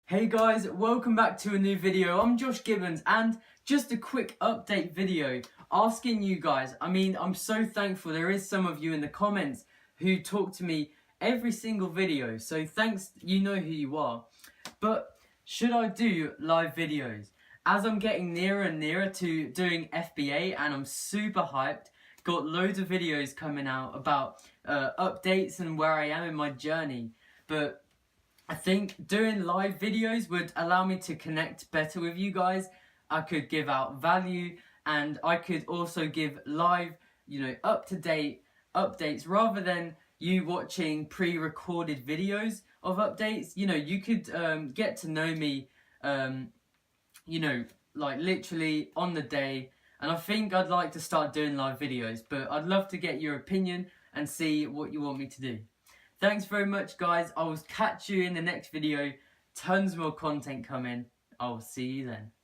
Hey guys, welcome back to a new video. I'm Josh Gibbons and just a quick update video asking you guys, I'm so thankful there is some of you in the comments who talk to me every single video, so thanks, you know who you are. But should I do live videos? As I'm getting nearer and nearer to doing FBA and I'm super hyped, got loads of videos coming out about updates and where I am in my journey, but I think doing live videos would allow me to connect better with you guys. I could give out value and I could also give live, up-to-date updates rather than you watching pre-recorded videos of updates. You could get to know me, like literally on the day. And I think I'd like to start doing live videos, but I'd love to get your opinion and see what you want me to do. Thanks very much, guys. I will catch you in the next video. Tons more content coming. I'll see you then.